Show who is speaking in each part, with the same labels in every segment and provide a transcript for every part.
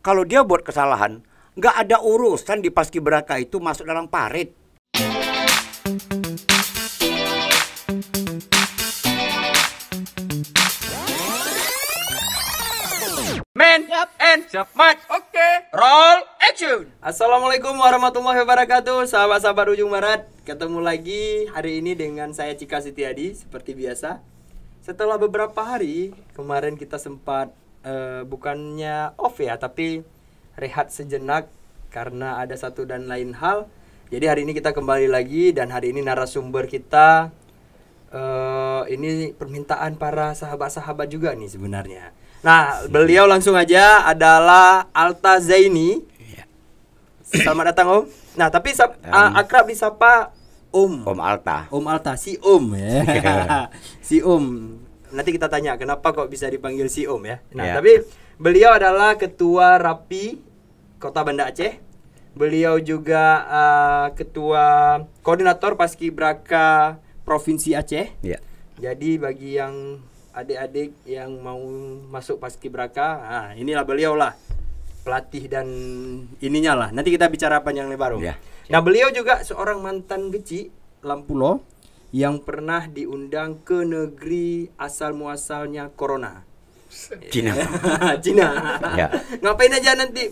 Speaker 1: kalau dia buat kesalahan, nggak ada urusan di paskibraka itu masuk dalam parit.
Speaker 2: Man and match. Oke. Roll action. Assalamualaikum warahmatullahi wabarakatuh, sahabat-sahabat ujung barat. Ketemu lagi hari ini dengan saya Cika Setiadi seperti biasa. Setelah beberapa hari kemarin kita sempat bukannya off ya, tapi rehat sejenak karena ada satu dan lain hal. Jadi hari ini kita kembali lagi dan hari ini narasumber kita ini permintaan para sahabat-sahabat juga nih sebenarnya. Nah, beliau langsung aja adalah Alta Zaini. Selamat datang Om. Nah, tapi akrab disapa Om.
Speaker 1: Om Alta.
Speaker 2: Om Alta, si Om ya. Si Om. Nanti kita tanya kenapa kok bisa dipanggil si Om ya. Nah, tapi beliau adalah Ketua Rapi Kota Banda Aceh. Beliau juga Ketua Koordinator Paskibraka Provinsi Aceh.
Speaker 1: Ya.
Speaker 2: Jadi bagi yang adik-adik yang mau masuk paskibraka, nah inilah beliau lah pelatih dan ininya lah. Nanti kita bicara panjang lebar Om.
Speaker 1: Ya.
Speaker 2: Nah beliau juga seorang mantan geci Lampulo yang pernah diundang ke negeri asal muasalnya corona.
Speaker 1: Cina.
Speaker 2: Cina.
Speaker 1: Ya.
Speaker 2: Ngapain aja nanti?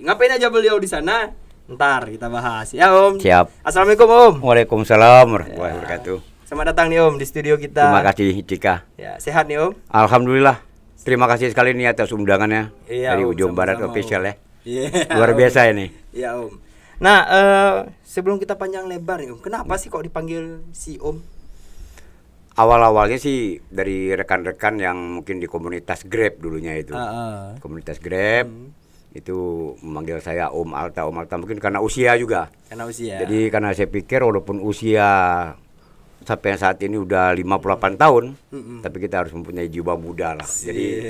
Speaker 2: Ngapain aja beliau di sana? Ntar kita bahas ya Om.
Speaker 1: Siap.
Speaker 2: Assalamualaikum Om.
Speaker 1: Waalaikumsalam warahmatullahi wabarakatuh.
Speaker 2: Selamat datang nih Om di studio kita.
Speaker 1: Terima kasih Cika.
Speaker 2: Ya, sehat nih Om.
Speaker 1: Alhamdulillah. Terima kasih sekali nih atas undangannya dari
Speaker 2: Om,
Speaker 1: Ujung Barat
Speaker 2: sama-sama,
Speaker 1: Official
Speaker 2: Om.
Speaker 1: ya.
Speaker 2: Yeah,
Speaker 1: Luar
Speaker 2: Om.
Speaker 1: biasa ini.
Speaker 2: Iya Om. Nah, sebelum kita panjang lebar nih Om, kenapa sih kok dipanggil si Om?
Speaker 1: Awal-awalnya sih dari rekan-rekan yang mungkin di komunitas Grab dulunya itu. Komunitas Grab itu memanggil saya Om Alta mungkin karena usia juga.
Speaker 2: Karena usia.
Speaker 1: Jadi karena saya pikir walaupun usia sampai saat ini udah 58 tahun, tapi kita harus mempunyai jiwa muda lah. Jadi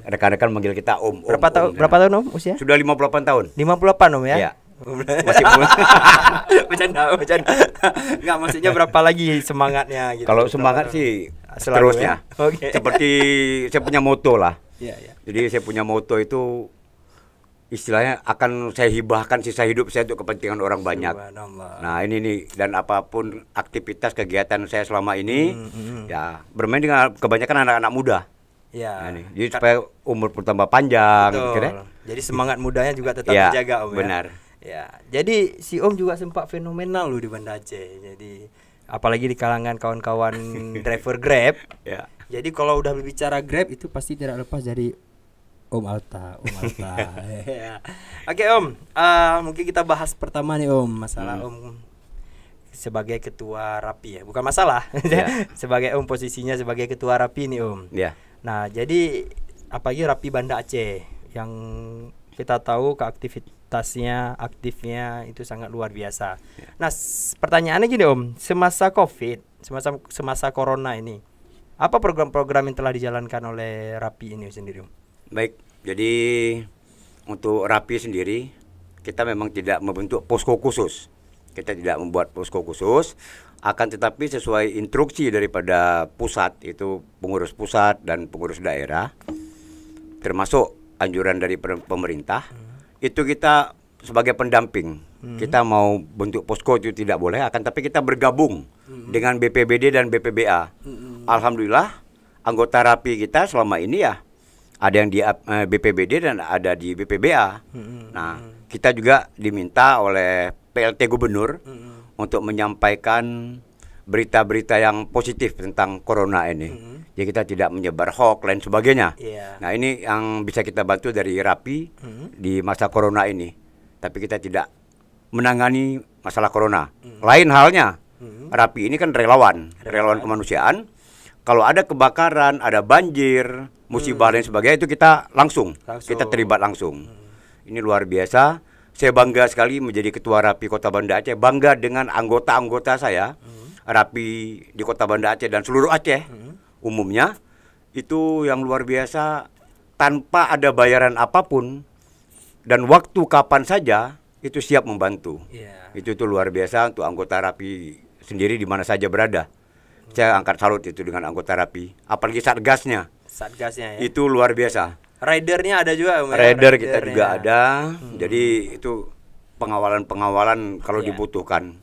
Speaker 1: rekan-rekan manggil kita Om.
Speaker 2: Berapa tahun Om usia?
Speaker 1: Sudah 58 tahun.
Speaker 2: 58 Om ya?
Speaker 1: Iya. Masih muda.
Speaker 2: Bercanda. Enggak, maksudnya berapa lagi semangatnya gitu.
Speaker 1: Kalau semangat sih
Speaker 2: selalu
Speaker 1: terusnya.
Speaker 2: Ya? Okay.
Speaker 1: Seperti saya punya moto lah.
Speaker 2: Iya.
Speaker 1: Jadi saya punya moto itu istilahnya akan saya hibahkan sisa hidup saya untuk kepentingan orang banyak. Nah ini nih, dan apapun aktivitas kegiatan saya selama ini ya bermain dengan kebanyakan anak-anak muda.
Speaker 2: Ya.
Speaker 1: Nah, jadi supaya umur bertambah panjang. Gitu,
Speaker 2: jadi semangat mudanya juga tetap
Speaker 1: ya,
Speaker 2: terjaga Om.
Speaker 1: Benar.
Speaker 2: Ya. Jadi si Om juga sempat fenomenal loh di Banda Aceh. Jadi apalagi di kalangan kawan-kawan driver Grab.
Speaker 1: Ya.
Speaker 2: Jadi kalau udah berbicara Grab itu pasti tidak lepas dari Om Alta. Ya. Oke Om, mungkin kita bahas pertama nih Om, masalah Om sebagai ketua Rapi ya, bukan masalah.
Speaker 1: Ya.
Speaker 2: Sebagai Om posisinya sebagai ketua Rapi nih Om.
Speaker 1: Ya.
Speaker 2: Nah jadi apalagi Rapi Banda Aceh yang kita tahu aktifnya itu sangat luar biasa. Ya. Nah pertanyaannya gini Om, semasa COVID, semasa Corona ini, apa program-program yang telah dijalankan oleh Rapi ini sendiri Om?
Speaker 1: Baik, jadi untuk Rapi sendiri kita memang tidak membentuk posko khusus. Kita tidak membuat posko khusus, akan tetapi sesuai instruksi daripada pusat, itu pengurus pusat dan pengurus daerah, termasuk anjuran dari pemerintah, itu kita sebagai pendamping. Kita mau bentuk posko itu tidak boleh, akan tapi kita bergabung dengan BPBD dan BPBA. Alhamdulillah anggota Rapi kita selama ini ya ada yang di BPBD dan ada di BPBA. Nah, kita juga diminta oleh PLT Gubernur untuk menyampaikan berita-berita yang positif tentang corona ini. Jadi kita tidak menyebar hoax lain sebagainya. Nah, ini yang bisa kita bantu dari Rapi di masa corona ini. Tapi kita tidak menangani masalah corona. Lain halnya, Rapi ini kan relawan kemanusiaan. Kalau ada kebakaran, ada banjir, musibah dan sebagainya, itu kita kita terlibat langsung. Ini luar biasa. Saya bangga sekali menjadi ketua Rapi Kota Banda Aceh, bangga dengan anggota-anggota saya Rapi di Kota Banda Aceh dan seluruh Aceh umumnya. Itu yang luar biasa, tanpa ada bayaran apapun dan waktu kapan saja itu siap membantu. Itu luar biasa untuk anggota Rapi sendiri di mana saja berada. Saya angkat salut itu dengan anggota Rapi, apalagi satgasnya
Speaker 2: ya.
Speaker 1: Itu luar biasa.
Speaker 2: Ridernya ada juga Om, ya?
Speaker 1: Rider kita
Speaker 2: Ridernya.
Speaker 1: juga ada. Jadi itu pengawalan kalau
Speaker 2: Iya.
Speaker 1: dibutuhkan.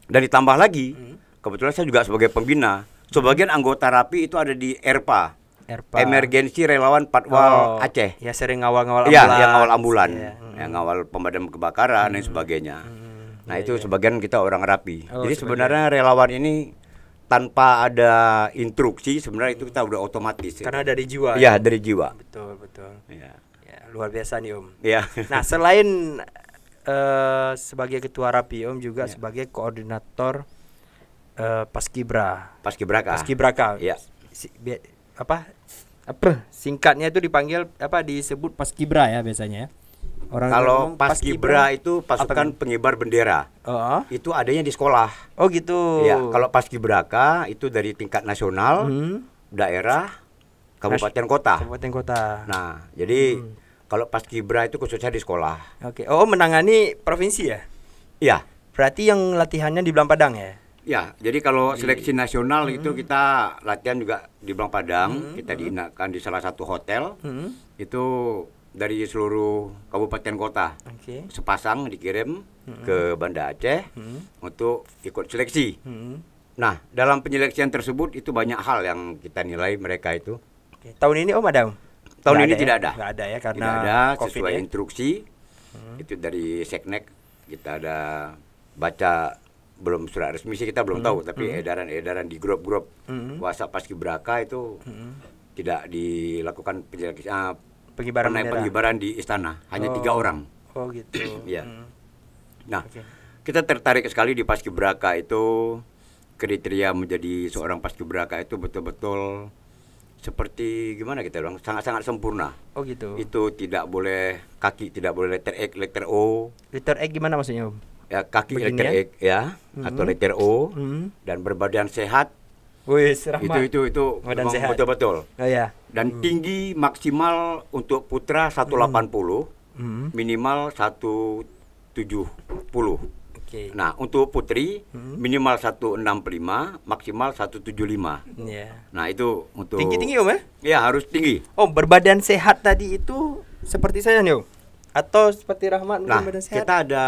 Speaker 1: Dan ditambah lagi, kebetulan saya juga sebagai pembina. Sebagian anggota RAPI itu ada di ERPA,
Speaker 2: ERPA.
Speaker 1: Emergency Relawan Patwal Aceh.
Speaker 2: Ya sering ngawal-ngawal
Speaker 1: Iya,
Speaker 2: ambulan.
Speaker 1: yang ngawal ambulan,
Speaker 2: Iya.
Speaker 1: yang ngawal pemadam kebakaran dan sebagainya. Nah, itu sebagian kita orang RAPI.
Speaker 2: Oh,
Speaker 1: Jadi
Speaker 2: sebagian.
Speaker 1: sebenarnya relawan ini tanpa ada instruksi sebenarnya itu kita udah otomatis.
Speaker 2: Karena dari jiwa.
Speaker 1: Iya, dari jiwa.
Speaker 2: Betul, betul.
Speaker 1: Iya.
Speaker 2: Ya, luar biasa nih Om.
Speaker 1: Iya.
Speaker 2: Nah, selain sebagai ketua RAPI Om juga sebagai koordinator Paskibra.
Speaker 1: Paskibraka.
Speaker 2: Paskibraka.
Speaker 1: Iya.
Speaker 2: Apa singkatnya itu dipanggil disebut Paskibra ya biasanya. Orang
Speaker 1: Kalau
Speaker 2: ngomong
Speaker 1: Paskibra itu
Speaker 2: Apa
Speaker 1: pasukan pengibar bendera.
Speaker 2: Oh,
Speaker 1: Itu adanya di sekolah.
Speaker 2: oh gitu.
Speaker 1: Ya, kalau Paskibraka itu dari tingkat nasional, daerah, kabupaten kota.
Speaker 2: Kabupaten kota.
Speaker 1: Nah, jadi kalau Paskibra itu khususnya di sekolah.
Speaker 2: Oke. Oh, menangani provinsi ya?
Speaker 1: Iya.
Speaker 2: Berarti yang latihannya di Belang Padang ya?
Speaker 1: Ya, jadi kalau seleksi nasional itu kita latihan juga di Belang Padang, kita diinapkan di salah satu hotel. Itu dari seluruh kabupaten kota.
Speaker 2: Oke.
Speaker 1: Sepasang dikirim ke Banda Aceh untuk ikut seleksi. Nah, dalam penyeleksian tersebut itu banyak hal yang kita nilai mereka itu.
Speaker 2: Oke. Tahun ini Om ada Om?
Speaker 1: Tahun
Speaker 2: Nggak
Speaker 1: ini
Speaker 2: ya?
Speaker 1: tidak ada.
Speaker 2: Nggak ada ya karena
Speaker 1: Tidak ada
Speaker 2: COVID
Speaker 1: sesuai
Speaker 2: ya?
Speaker 1: instruksi. Itu dari Seknek kita ada baca, belum surat resmi sih kita belum tahu, tapi edaran-edaran di grup-grup WhatsApp Paskibraka itu tidak dilakukan
Speaker 2: Pengibaran bendera.
Speaker 1: pengibaran di istana, hanya 3 orang.
Speaker 2: Oh gitu.
Speaker 1: Iya. Nah,
Speaker 2: Oke.
Speaker 1: kita tertarik sekali di Paskibraka itu, kriteria menjadi seorang Paskibraka itu betul-betul seperti gimana kita bilang, sangat-sangat sempurna.
Speaker 2: Oh gitu.
Speaker 1: Itu tidak boleh kaki, tidak boleh letter X, letter O.
Speaker 2: Letter X gimana maksudnya Om?
Speaker 1: Ya, kaki
Speaker 2: Beginian?
Speaker 1: letter X ya, atau letter O, dan berbadan sehat.
Speaker 2: Wih, Rahmat.
Speaker 1: Itu
Speaker 2: Badan
Speaker 1: memang
Speaker 2: sehat.
Speaker 1: betul-betul.
Speaker 2: Oh ya.
Speaker 1: Dan tinggi maksimal untuk putra 180, minimal 170.
Speaker 2: Oke.
Speaker 1: Nah, untuk putri minimal 165, maksimal 175.
Speaker 2: Iya.
Speaker 1: Nah, itu untuk
Speaker 2: Tinggi-tinggi Om ya?
Speaker 1: Ya, harus tinggi.
Speaker 2: Oh, berbadan sehat tadi itu seperti saya nih Om? Atau seperti Rahmat mungkin
Speaker 1: Nah,
Speaker 2: badan sehat?
Speaker 1: kita ada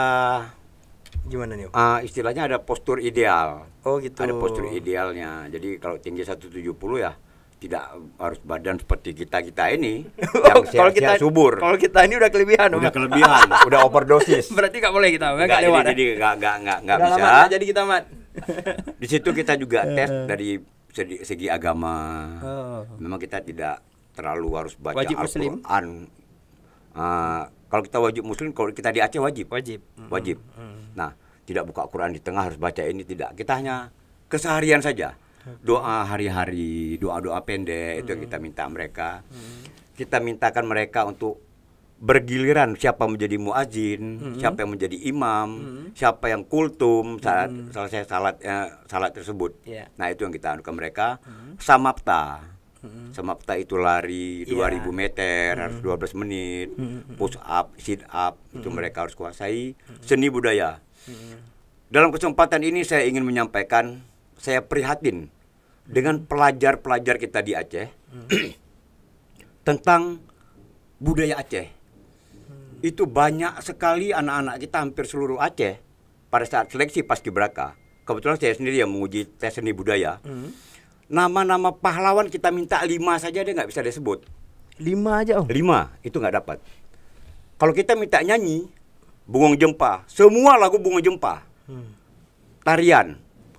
Speaker 2: Gimana nih Om?
Speaker 1: istilahnya ada postur ideal.
Speaker 2: Oh gitu.
Speaker 1: Ada postur idealnya. Jadi kalau tinggi 170 ya tidak harus badan seperti kita ini yang
Speaker 2: Kalau kita
Speaker 1: sehat subur.
Speaker 2: Kalau kita ini udah kelebihan Om.
Speaker 1: Udah kelebihan, udah overdosis.
Speaker 2: Berarti nggak boleh kita,
Speaker 1: Nggak,
Speaker 2: nggak lewat.
Speaker 1: jadi nggak
Speaker 2: Udah
Speaker 1: bisa.
Speaker 2: lama nggak jadi kita Mat.
Speaker 1: Di situ kita juga tes dari segi agama.
Speaker 2: Oh.
Speaker 1: Memang kita tidak terlalu harus baca
Speaker 2: Wajib Muslim?
Speaker 1: Al-Quran. Kalau kita wajib Muslim, kalau kita di Aceh wajib.
Speaker 2: Wajib.
Speaker 1: Wajib. Nah, tidak buka Quran di tengah harus baca ini, tidak. Kita hanya keseharian saja. Doa hari-hari, doa-doa pendek itu yang kita minta mereka. Kita mintakan mereka untuk bergiliran siapa menjadi muazin, siapa yang menjadi imam, siapa yang kultum saat selesai salat tersebut.
Speaker 2: Iya.
Speaker 1: Nah, itu yang kita anukan mereka. Samapta. Samapta itu lari 2000 meter harus 12 menit. Push up, sit up itu mereka harus kuasai. Seni budaya. Dalam kesempatan ini saya ingin menyampaikan, saya prihatin dengan pelajar-pelajar kita di Aceh tentang budaya Aceh. Itu banyak sekali anak-anak kita hampir seluruh Aceh pada saat seleksi Paskibraka. Kebetulan saya sendiri yang menguji tes seni budaya. Nama-nama pahlawan kita minta 5 saja dia nggak bisa disebut.
Speaker 2: 5 aja Om.
Speaker 1: 5 itu nggak dapat. Kalau kita minta nyanyi Bungong Jempa, semua lagu Bungong Jempa. Tarian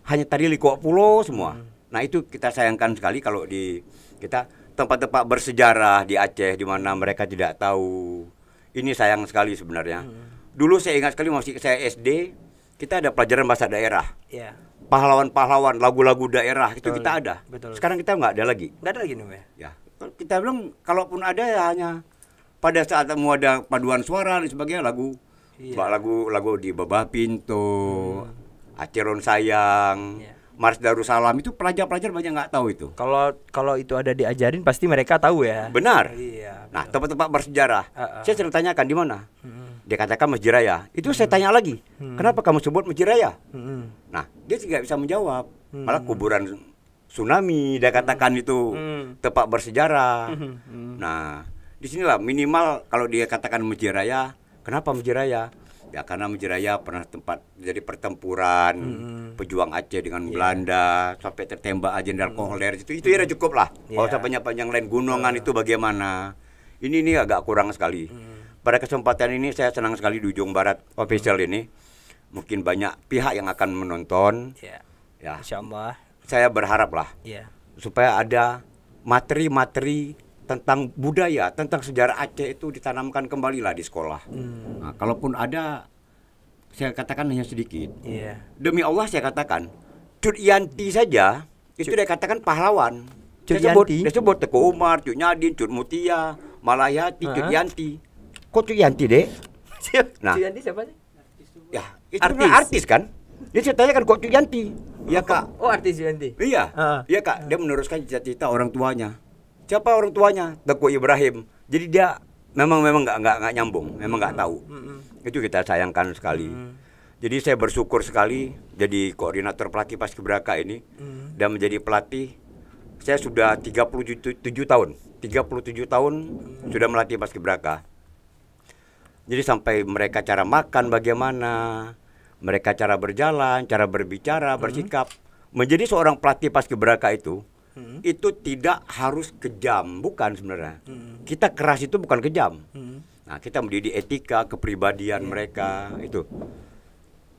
Speaker 1: hanya tari Liko Pulo semua. Nah, itu kita sayangkan sekali kalau di kita tempat-tempat bersejarah di Aceh di mana mereka tidak tahu. Ini sayang sekali sebenarnya. Dulu saya ingat sekali masih saya SD, kita ada pelajaran bahasa daerah.
Speaker 2: Iya.
Speaker 1: Pahlawan-pahlawan, lagu-lagu daerah itu
Speaker 2: Betul,
Speaker 1: kita ada.
Speaker 2: betul.
Speaker 1: Sekarang kita nggak ada lagi.
Speaker 2: Nggak ada lagi nih Om ya.
Speaker 1: Ya, kita bilang kalaupun ada ya hanya pada saat mau ada paduan suara dan sebagainya lagu.
Speaker 2: Iya.
Speaker 1: Lagu di Babah Pintu, Aceron Sayang,
Speaker 2: Iya.
Speaker 1: Mars Darussalam itu pelajar-pelajar banyak nggak tahu itu.
Speaker 2: Kalau itu ada diajarin pasti mereka tahu ya.
Speaker 1: Benar.
Speaker 2: Iya.
Speaker 1: Nah, tempat-tempat bersejarah. Saya sering tanyakan di mana. Dia katakan Masjid Raya. Itu saya tanya lagi, kenapa kamu sebut Masjid Raya? Nah, dia tidak bisa menjawab. Malah kuburan tsunami dia katakan itu tempat bersejarah. Nah, Di sinilah minimal kalau dia katakan Masjid Raya, kenapa Masjid Raya? Ya karena Masjid Raya pernah tempat jadi pertempuran pejuang Aceh dengan Belanda sampai tertembak Jenderal Kohler itu ya udah cukup lah. Kalau sampai panjang lain gunungan itu bagaimana? Ini agak kurang sekali. Pada kesempatan ini saya senang sekali di Ujung Barat official ini. Mungkin banyak pihak yang akan menonton. Ya.
Speaker 2: Insyaallah.
Speaker 1: Saya berharap lah supaya ada materi-materi tentang budaya, tentang sejarah Aceh itu ditanamkan kembali lah di sekolah. Nah, kalaupun ada, saya katakan hanya sedikit. Demi Allah saya katakan, Cut Yanti saja itu dia katakan pahlawan. Dia sebut Teguh Umar, Cut Nyadin, Cut Mutia, Malayati, Cut Yanti. Kok Cut Yanti, Dek? Nah,
Speaker 2: Cut Yanti siapa sih?
Speaker 1: Ya, itu artis kan? Dia saya tanyakan kok Cut Yanti. Iya, Kak.
Speaker 2: Oh, artis Cut Yanti.
Speaker 1: Iya. Iya, Kak. Dia meneruskan cita-cita orang tuanya. Siapa orang tuanya? Teguh Ibrahim. Jadi dia memang nggak nyambung, memang nggak tahu. Itu kita sayangkan sekali. Jadi saya bersyukur sekali jadi koordinator pelatih Paskibraka ini dan menjadi pelatih. Saya sudah 37 tahun. 37 tahun sudah melatih Paskibraka. Jadi sampai mereka cara makan bagaimana, mereka cara berjalan, cara berbicara, bersikap. Menjadi seorang pelatih Paskibraka itu tidak harus kejam, bukan sebenarnya. Kita keras itu bukan kejam. Nah, kita mendidik etika, kepribadian mereka itu.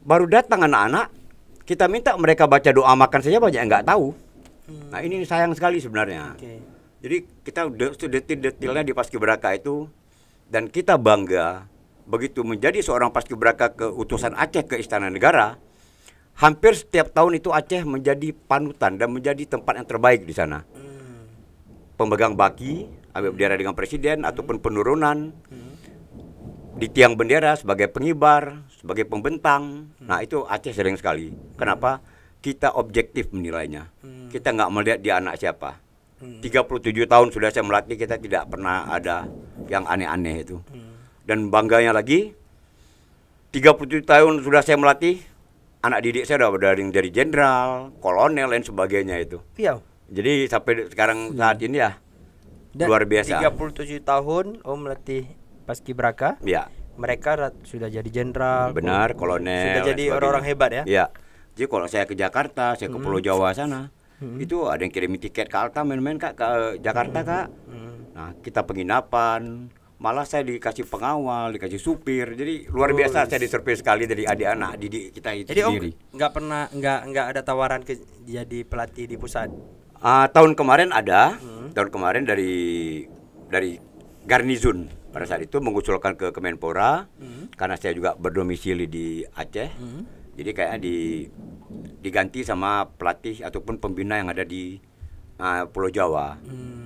Speaker 1: Baru datang anak-anak, kita minta mereka baca doa makan saja banyak yang nggak tahu. Nah, ini sayang sekali sebenarnya. Jadi kita detil-detilnya di Paskibraka itu, dan kita bangga begitu menjadi seorang Paskibraka ke utusan Aceh ke Istana Negara. Hampir setiap tahun itu Aceh menjadi panutan dan menjadi tempat yang terbaik di sana. Pemegang baki, ambil bendera dengan presiden ataupun penurunan di tiang bendera sebagai pengibar, sebagai pembentang. Nah, itu Aceh sering sekali. Kenapa? Kita objektif menilainya. Kita nggak melihat dia anak siapa. 37 tahun sudah saya melatih, kita tidak pernah ada yang aneh-aneh itu. Dan bangganya lagi, 37 tahun sudah saya melatih, anak didik saya udah dari jenderal, kolonel, dan sebagainya itu. Jadi sampai sekarang saat ini ya,
Speaker 2: dan
Speaker 1: luar biasa.
Speaker 2: 37 tahun Om melatih Paskibraka.
Speaker 1: Ya.
Speaker 2: Mereka sudah jadi jenderal.
Speaker 1: Benar, kolonel.
Speaker 2: Sudah jadi orang-orang hebat ya.
Speaker 1: Ya. Jadi kalau saya ke Jakarta, saya ke Pulau Jawa sana, itu ada yang kirim tiket ke Alta main-main Kak ke Jakarta Kak. Nah, kita penginapan. Malah saya dikasih pengawal, dikasih supir. Jadi luar biasa saya diservis sekali dari adik anak didik kita itu sendiri.
Speaker 2: Jadi Om nggak ada tawaran jadi pelatih di pusat.
Speaker 1: Tahun kemarin ada. Tahun kemarin dari Garnizon pada saat itu mengusulkan ke Kemenpora karena saya juga berdomisili di Aceh. Jadi kayaknya diganti sama pelatih ataupun pembina yang ada di Pulau Jawa.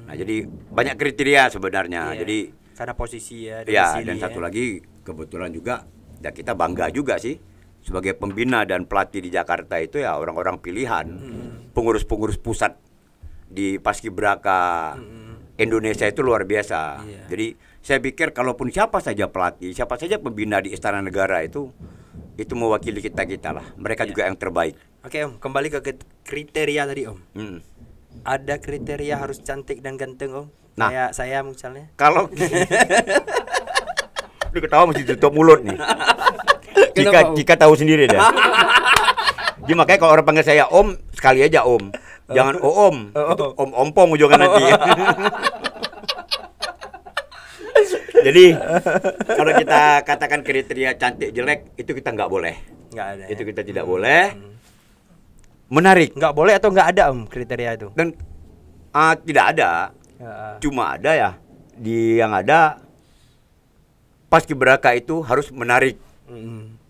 Speaker 1: Nah, jadi banyak kriteria sebenarnya. Jadi
Speaker 2: karena posisi ya.
Speaker 1: Dan satu lagi kebetulan juga ya kita bangga juga sih sebagai pembina dan pelatih di Jakarta itu ya orang-orang pilihan, pengurus-pengurus pusat di Paskibraka Indonesia itu luar biasa. Jadi saya pikir kalaupun siapa saja pelatih, siapa saja pembina di Istana Negara itu mewakili kita lah. Mereka juga yang terbaik.
Speaker 2: Oke Om, kembali ke kriteria tadi Om. Ada kriteria harus cantik dan ganteng Om.
Speaker 1: Nah,
Speaker 2: kayak saya misalnya.
Speaker 1: Kalau lu ketawa mesti tutup mulut nih. Jika tahu sendiri deh. Jadi makanya kalau orang panggil saya Om, sekali aja Om. Jangan Om. Itu Om Ompong ujungnya nanti. Jadi kalau kita katakan kriteria cantik jelek itu kita nggak boleh.
Speaker 2: Nggak ada.
Speaker 1: Itu kita tidak boleh. Menarik.
Speaker 2: Nggak boleh atau nggak ada Om kriteria itu?
Speaker 1: Dan tidak ada. Cuma ada ya yang ada Paskibraka itu harus menarik.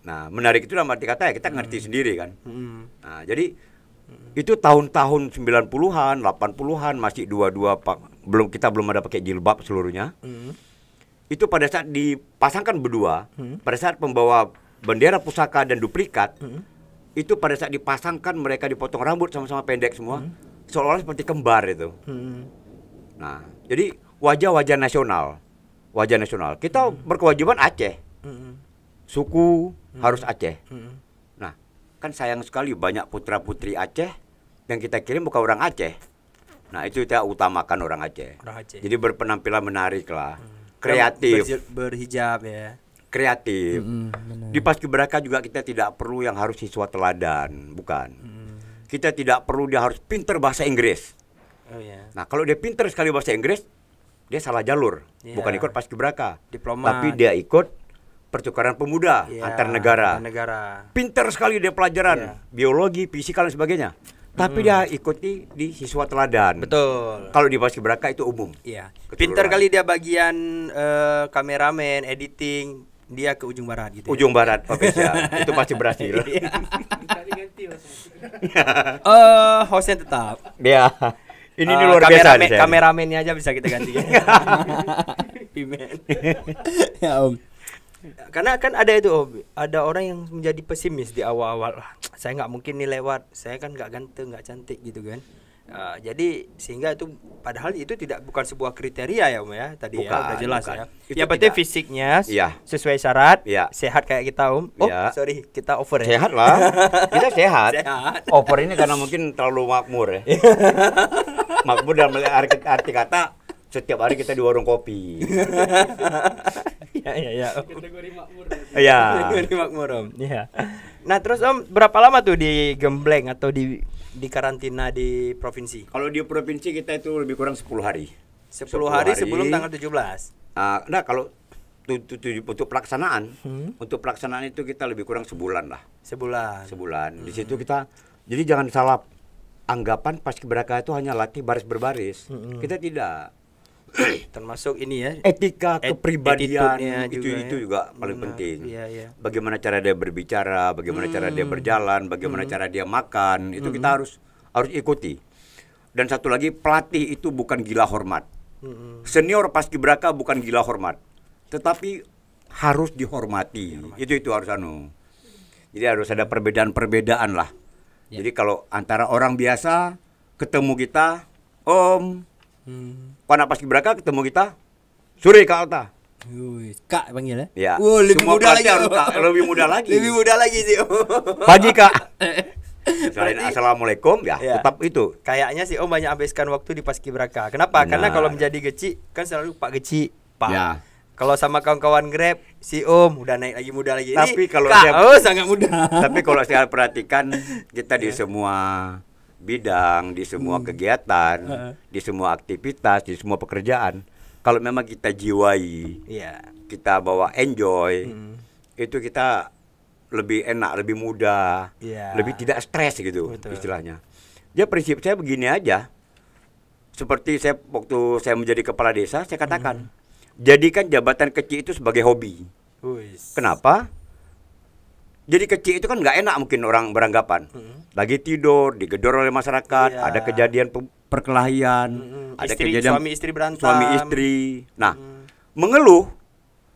Speaker 1: Nah, menarik itu dalam arti kata ya kita ngerti sendiri kan. Nah, jadi itu tahun-tahun 90-an, 80-an masih kita belum ada pakai jilbab seluruhnya. Itu pada saat dipasangkan berdua, pada saat pembawa bendera pusaka dan duplikat, itu pada saat dipasangkan mereka dipotong rambut sama-sama pendek semua, seolah-olah seperti kembar itu. Nah, jadi wajah nasional. Kita berkewajiban Aceh. Suku harus Aceh. Nah, kan sayang sekali banyak putra-putri Aceh yang kita kirim bukan orang Aceh. Nah, itu kita utamakan orang Aceh. Jadi berpenampilan menarik lah. kreatif,
Speaker 2: berhijab ya.
Speaker 1: kreatif.
Speaker 2: Benar.
Speaker 1: Di Paskibraka juga kita tidak perlu yang harus siswa teladan, bukan. Kita tidak perlu dia harus pinter bahasa Inggris.
Speaker 2: Oh ya.
Speaker 1: Nah, kalau dia pinter sekali bahasa Inggris, dia salah jalur,
Speaker 2: Iya.
Speaker 1: bukan ikut Paskibraka.
Speaker 2: Diplomat.
Speaker 1: Tapi dia ikut pertukaran pemuda
Speaker 2: Iya,
Speaker 1: antar negara.
Speaker 2: antar negara.
Speaker 1: Pinter sekali dia pelajaran
Speaker 2: Iya.
Speaker 1: biologi, fisika dan sebagainya. Tapi dia ikuti di siswa teladan.
Speaker 2: Betul.
Speaker 1: Kalau di Paskibraka itu umum.
Speaker 2: Iya.
Speaker 1: Keseluruhan.
Speaker 2: Pinter kali dia bagian kameramen, editing, dia ke ujung barat gitu.
Speaker 1: Ujung barat, oke siap. Itu pasti berhasil.
Speaker 2: Hostnya tetap.
Speaker 1: Dia ini luar biasa nih saya.
Speaker 2: Kameramennya aja bisa kita ganti. Imen. Ya Om. Karena kan ada itu Om, ada orang yang menjadi pesimis di awal-awal. Saya nggak mungkin nih lewat, saya kan nggak ganteng, nggak cantik gitu kan. Jadi sehingga itu padahal itu bukan sebuah kriteria ya Om ya tadi
Speaker 1: Bukan,
Speaker 2: ya udah jelas
Speaker 1: bukan.
Speaker 2: ya.
Speaker 1: Itu
Speaker 2: Yang penting
Speaker 1: tidak.
Speaker 2: fisiknya
Speaker 1: Iya.
Speaker 2: sesuai syarat,
Speaker 1: Iya.
Speaker 2: sehat kayak kita Om. Oh
Speaker 1: Iya.
Speaker 2: sorry kita over ya.
Speaker 1: Sehat lah. Kita sehat.
Speaker 2: Sehat.
Speaker 1: Over ini karena mungkin terlalu makmur ya. Makmur dalam arti kata setiap hari kita di warung kopi.
Speaker 2: Ya.
Speaker 3: Kategori makmur.
Speaker 1: Iya.
Speaker 2: Kategori makmur Om. Iya. Nah terus Om berapa lama tuh di Gembleng atau di karantina di provinsi?
Speaker 1: Kalau di provinsi kita itu lebih kurang 10 hari.
Speaker 2: 10 hari sebelum tanggal 17.
Speaker 1: Nah, kalau untuk pelaksanaan, untuk pelaksanaan itu kita lebih kurang sebulan lah.
Speaker 2: Sebulan.
Speaker 1: Di situ kita, jadi jangan salah anggapan Paskibraka itu hanya latih baris berbaris. Kita tidak.
Speaker 2: Termasuk ini ya.
Speaker 1: Etika kepribadian
Speaker 2: attitude-nya
Speaker 1: itu
Speaker 2: juga ya.
Speaker 1: juga paling
Speaker 2: Benar.
Speaker 1: penting.
Speaker 2: Iya.
Speaker 1: Bagaimana cara dia berbicara, bagaimana cara dia berjalan, bagaimana cara dia makan, itu kita harus ikuti. Dan satu lagi, pelatih itu bukan gila hormat. Senior Paskibraka bukan gila hormat, tetapi harus dihormati. Itu harus Jadi harus ada perbedaan-perbedaan lah. Jadi kalau antara orang biasa ketemu kita, Om, Panak Paskibraka ketemu kita, Suri Kak Alta.
Speaker 2: Kak panggil ya?
Speaker 1: Ya.
Speaker 2: Lebih
Speaker 1: Semua
Speaker 2: muda lagi.
Speaker 1: pelatih harus Kak, lebih muda lagi.
Speaker 2: Lebih muda lagi sih.
Speaker 1: Paji Kak. Selain assalamualaikum ya,
Speaker 2: Ya.
Speaker 1: tetap itu.
Speaker 2: Kayaknya sih Om banyak habiskan waktu di Paskibraka. Kenapa? Karena
Speaker 1: Benar.
Speaker 2: kalau menjadi Geci kan selalu Pak Geci, Pak.
Speaker 1: Ya.
Speaker 2: Kalau sama kawan-kawan Grab, si Om udah naik lagi muda lagi.
Speaker 1: Tapi
Speaker 2: Ini
Speaker 1: kalau
Speaker 2: Kak,
Speaker 1: dia-
Speaker 2: sangat muda.
Speaker 1: Tapi kalau saya perhatikan kita di semua bidang, di semua kegiatan, di semua aktivitas, di semua pekerjaan, kalau memang kita jiwai,
Speaker 2: Iya.
Speaker 1: kita bawa enjoy, itu kita lebih enak, lebih mudah,
Speaker 2: Iya.
Speaker 1: lebih tidak stres gitu.
Speaker 2: Betul.
Speaker 1: Istilahnya. Ya prinsip saya begini aja. Seperti saya waktu saya menjadi kepala desa, saya katakan, jadikan jabatan kecil itu sebagai hobi.
Speaker 2: Wis.
Speaker 1: Kenapa? Jadi kecil itu kan nggak enak mungkin orang beranggapan. Lagi tidur, digedor oleh masyarakat,
Speaker 2: Iya.
Speaker 1: ada kejadian perkelahian, ada kejadian
Speaker 2: suami istri berantem.
Speaker 1: suami istri. Nah, mengeluh,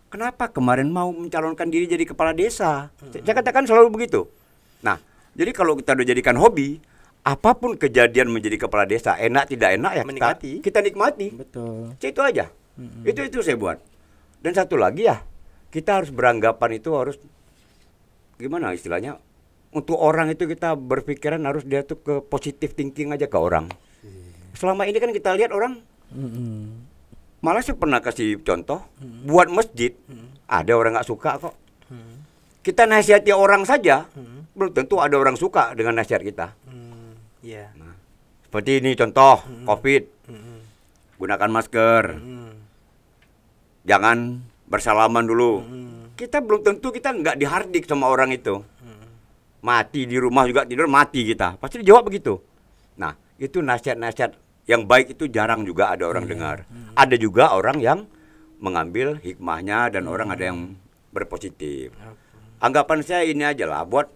Speaker 1: kenapa kemarin mau mencalonkan diri jadi kepala desa? Saya katakan selalu begitu. Nah, jadi kalau kita udah jadikan hobi, apapun kejadian menjadi kepala desa, enak tidak enak ya
Speaker 2: Menikmati.
Speaker 1: kita nikmati.
Speaker 2: Betul.
Speaker 1: Itu aja. Itu saya buat. Dan satu lagi ya, kita harus beranggapan itu harus gimana istilahnya? Untuk orang itu kita berpikiran harus dia tuh ke positive thinking aja ke orang. Selama ini kan kita lihat orang, malah saya pernah kasih contoh, buat masjid, ada orang nggak suka kok. Kita nasihati orang saja, belum tentu ada orang suka dengan nasihat kita.
Speaker 2: Iya.
Speaker 1: Seperti ini contoh, COVID, gunakan masker, jangan bersalaman dulu. Kita belum tentu kita nggak dihardik sama orang itu. Mati di rumah juga tidur mati kita. Pasti dijawab begitu. Nah, itu nasihat-nasihat yang baik itu jarang juga ada orang dengar. Ada juga orang yang mengambil hikmahnya dan orang ada yang berpositif. Anggapan saya ini aja lah buat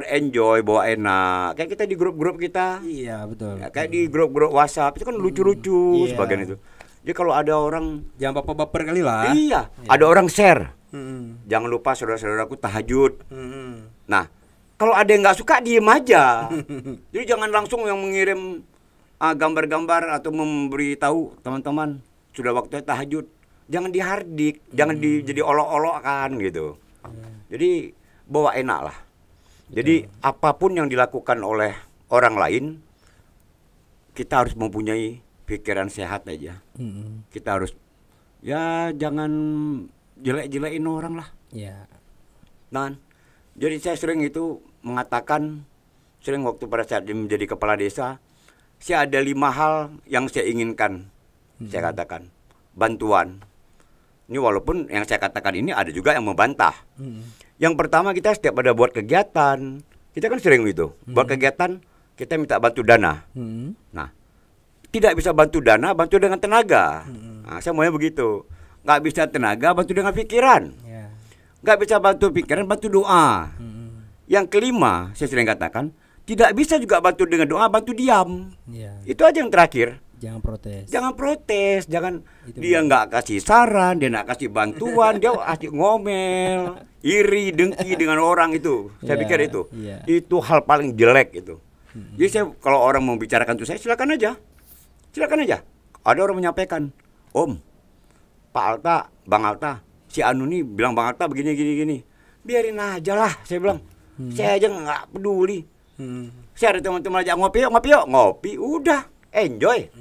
Speaker 1: enjoy, bawa enak. Kayak kita di grup-grup kita.
Speaker 2: Iya, betul.
Speaker 1: Ya, kayak di grup-grup WhatsApp itu kan lucu-lucu
Speaker 2: Iya.
Speaker 1: sebagian itu. Jadi kalau ada orang
Speaker 2: Jangan baper-baper kali lah.
Speaker 1: iya, ada orang share.
Speaker 2: Mm-mm.
Speaker 1: Jangan lupa saudara-saudaraku tahajud.
Speaker 2: Mm-mm.
Speaker 1: Nah, kalau ada yang nggak suka diem aja. Jadi jangan langsung yang mengirim gambar-gambar atau memberitahu teman-teman sudah waktunya tahajud. Jangan dihardik, jangan jadi olok-olokan gitu. Jadi bawa enak lah. Jadi apapun yang dilakukan oleh orang lain, kita harus mempunyai pikiran sehat aja. Kita harus ya jangan jelek-jelekin orang lah.
Speaker 2: Ya.
Speaker 1: Nah, jadi saya sering itu mengatakan, sering waktu pada saat menjadi kepala desa, saya ada 5 hal yang saya inginkan. Saya katakan bantuan. Ini walaupun yang saya katakan ini ada juga yang membantah. Yang pertama, kita setiap ada buat kegiatan, kita kan sering gitu. Buat kegiatan kita minta bantu dana. Nah, tidak bisa bantu dana, bantu dengan tenaga. Nah, saya maunya begitu. Nggak bisa tenaga, bantu dengan pikiran. Nggak bisa bantu pikiran, bantu doa. Yang kelima, saya sering katakan, tidak bisa juga bantu dengan doa, bantu diam. Itu aja yang terakhir.
Speaker 2: Jangan protes.
Speaker 1: Jangan protes, jangan
Speaker 2: Itu
Speaker 1: dia nggak kasih saran, dia nggak kasih bantuan, dia asik ngomel, iri, dengki dengan orang itu. Saya pikir itu, itu hal paling jelek itu. Jadi saya kalau orang mau bicarakan itu, saya silakan aja. Ada orang menyampaikan, Om, Pak Alta, Bang Alta, si Anu nih bilang Bang Alta begini, biarin aja lah, saya bilang. Saya aja nggak peduli. Saya ada teman-teman aja ngopi yuk, ngopi, udah, enjoy.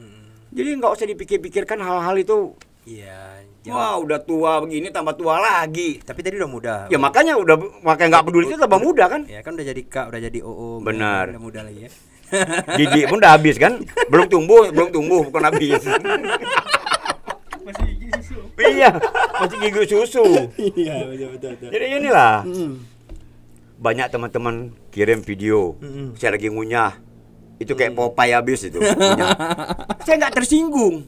Speaker 1: Jadi nggak usah dipikir-pikirkan hal-hal itu.
Speaker 2: Iya.
Speaker 1: Wah, udah tua begini tambah tua lagi.
Speaker 2: Tapi tadi udah muda.
Speaker 1: Ya makanya nggak peduli itu tambah muda kan?
Speaker 2: Ya kan udah jadi Kak, udah jadi OO.
Speaker 1: Benar.
Speaker 2: Udah muda lagi ya.
Speaker 1: Gigi pun udah habis kan? Belum tumbuh, bukan habis.
Speaker 3: Masih gigi susu.
Speaker 1: Iya, masih gigi susu.
Speaker 2: Iya, betul.
Speaker 1: Jadi inilah. Banyak teman-teman kirim video, saya lagi ngunyah. Itu kayak Popeye habis itu. Saya nggak tersinggung.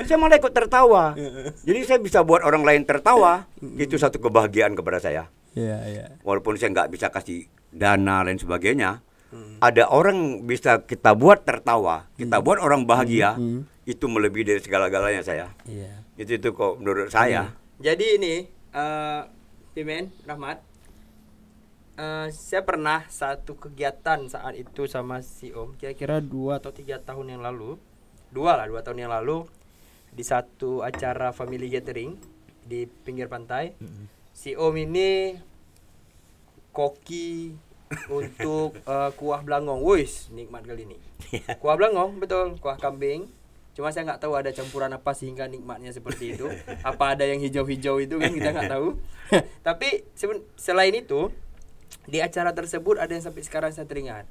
Speaker 1: Saya malah ikut tertawa. Jadi saya bisa buat orang lain tertawa. Itu satu kebahagiaan kepada saya.
Speaker 2: Iya.
Speaker 1: Walaupun saya nggak bisa kasih dana lain sebagainya, ada orang bisa kita buat tertawa, kita buat orang bahagia. Itu melebihi dari segala-galanya saya.
Speaker 2: Iya.
Speaker 1: Itu kok menurut saya.
Speaker 2: Jadi ini Pimen Rahmat, saya pernah satu kegiatan saat itu sama si Om, kira-kira 2 atau 3 tahun yang lalu, 2 tahun yang lalu, di satu acara family gathering di pinggir pantai. Si Om ini koki untuk kuah belangong. Wis, nikmat kali ini. Kuah belangong, betul, kuah kambing. Cuma saya nggak tahu ada campuran apa sehingga nikmatnya seperti itu. Apa ada yang hijau-hijau itu kan kita nggak tahu. Tapi selain itu, di acara tersebut ada yang sampai sekarang saya teringat.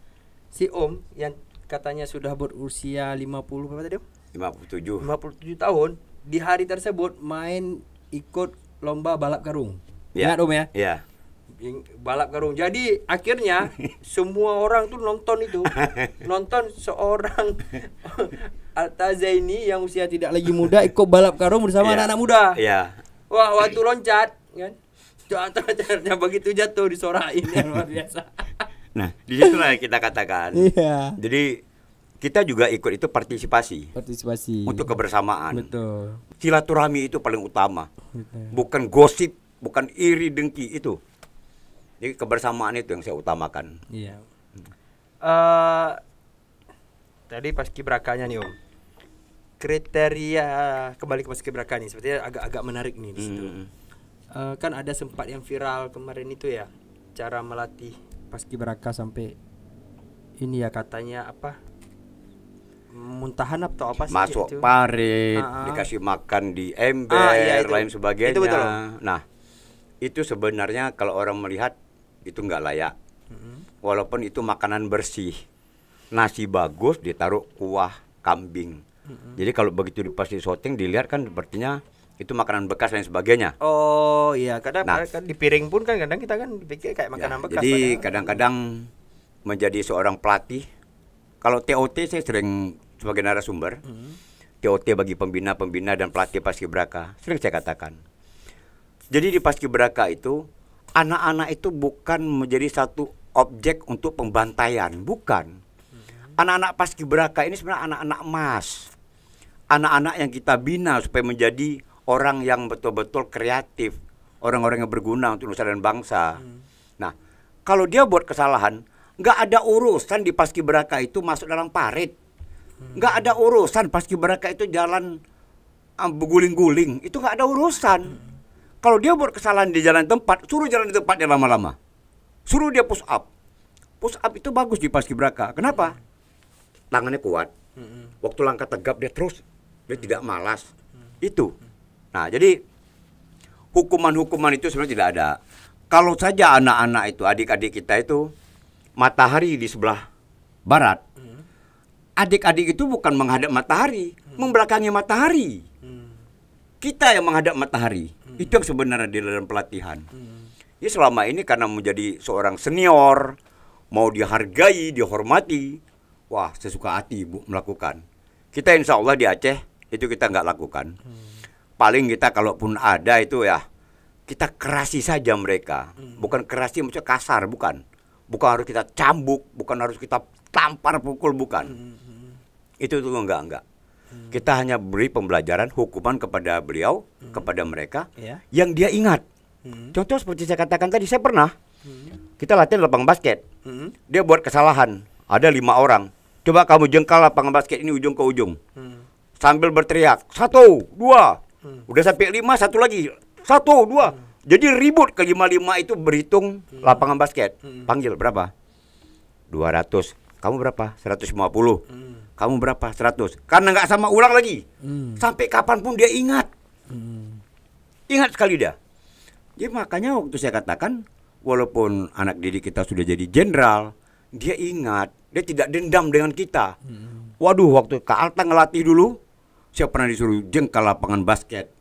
Speaker 2: Si Om yang katanya sudah berusia 50 berapa tadi Om? 57 tahun, di hari tersebut main ikut lomba balap karung. Ingat Om ya?
Speaker 1: Iya.
Speaker 2: Balap karung. Jadi akhirnya semua orang tuh nonton itu. Nonton seorang Alta Zaini yang usia tidak lagi muda ikut balap karung bersama anak-anak muda.
Speaker 1: Iya.
Speaker 2: Wah, waktu loncat kan. Caranya begitu jatuh disorain yang luar biasa.
Speaker 1: Nah, disitulah kita katakan.
Speaker 2: Iya.
Speaker 1: Jadi kita juga ikut itu partisipasi untuk kebersamaan.
Speaker 2: Betul.
Speaker 1: Silaturahmi itu paling utama.
Speaker 2: Betul.
Speaker 1: Bukan gosip, bukan iri dengki itu. Jadi kebersamaan itu yang saya utamakan.
Speaker 2: Iya. Tadi paskibrakanya nih Om. Kriteria kembali ke paskibraka nih, sepertinya agak menarik nih di situ. Kan ada sempat yang viral kemarin itu ya, cara melatih paskibraka sampai ini ya katanya apa, muntahan atau apa sih
Speaker 1: masuk
Speaker 2: itu?
Speaker 1: parit, dikasih makan di ember,
Speaker 2: iya,
Speaker 1: lain sebagainya.
Speaker 2: Itu betul.
Speaker 1: Nah, itu sebenarnya kalau orang melihat itu nggak layak. Walaupun itu makanan bersih, nasi bagus ditaruh kuah kambing. Jadi kalau begitu pas di syuting dilihat kan sepertinya itu makanan bekas dan sebagainya.
Speaker 2: Oh iya, kadang kan di piring pun kan kadang kita kan dipikir kayak makanan bekas.
Speaker 1: Jadi kadang-kadang menjadi seorang pelatih, kalau TOT saya sering sebagai narasumber, TOT bagi pembina dan pelatih paskibraka, sering saya katakan. Jadi di paskibraka itu anak-anak itu bukan menjadi satu objek untuk pembantaian, bukan. Anak-anak paskibraka ini sebenarnya anak-anak emas, anak-anak yang kita bina supaya menjadi orang yang betul-betul kreatif, orang-orang yang berguna untuk nusa dan bangsa. Nah, kalau dia buat kesalahan, nggak ada urusan di paskibraka itu masuk dalam parit, nggak ada urusan paskibraka itu jalan berguling-guling, itu nggak ada urusan. Kalau dia buat kesalahan di jalan tempat, suruh jalan di tempatnya lama-lama, suruh dia push up. Push up itu bagus di paskibraka. Kenapa? Tangannya kuat. Waktu langkah tegap dia terus, dia tidak malas. Itu Nah, jadi hukuman-hukuman itu sebenarnya tidak ada. Kalau saja anak-anak itu, adik-adik kita itu matahari di sebelah barat, adik-adik itu bukan menghadap matahari, membelakangi matahari. Kita yang menghadap matahari. Itu yang sebenarnya di dalam pelatihan. Ya selama ini karena menjadi seorang senior, mau dihargai, dihormati, wah sesuka hati Bu melakukan. Kita insya Allah di Aceh itu kita nggak lakukan. Paling kita kalaupun ada itu ya kita kerasi saja mereka. Bukan kerasi maksudnya kasar, bukan. Bukan harus kita cambuk, bukan harus kita tampar pukul, bukan. Itu tuh enggak. Kita hanya beri pembelajaran hukuman kepada beliau, kepada mereka yang dia ingat. Contoh seperti saya katakan tadi, saya pernah kita latihan lapangan basket. Dia buat kesalahan, ada 5 orang. Coba kamu jengkal lapangan basket ini ujung ke ujung. Sambil berteriak, 1, 2. Udah sampai 5, satu lagi. 1, 2. Jadi ribut ke 5 itu berhitung lapangan basket. Panggil berapa? 200. Kamu berapa? 150. Kamu berapa? 100. Karena nggak sama ulang lagi. Sampai kapanpun dia ingat. Ingat sekali dia. Jadi makanya waktu saya katakan, walaupun anak didik kita sudah jadi jenderal, dia ingat, dia tidak dendam dengan kita. Waduh, waktu Kak Alta ngelatih dulu, saya pernah disuruh jengkal lapangan basket.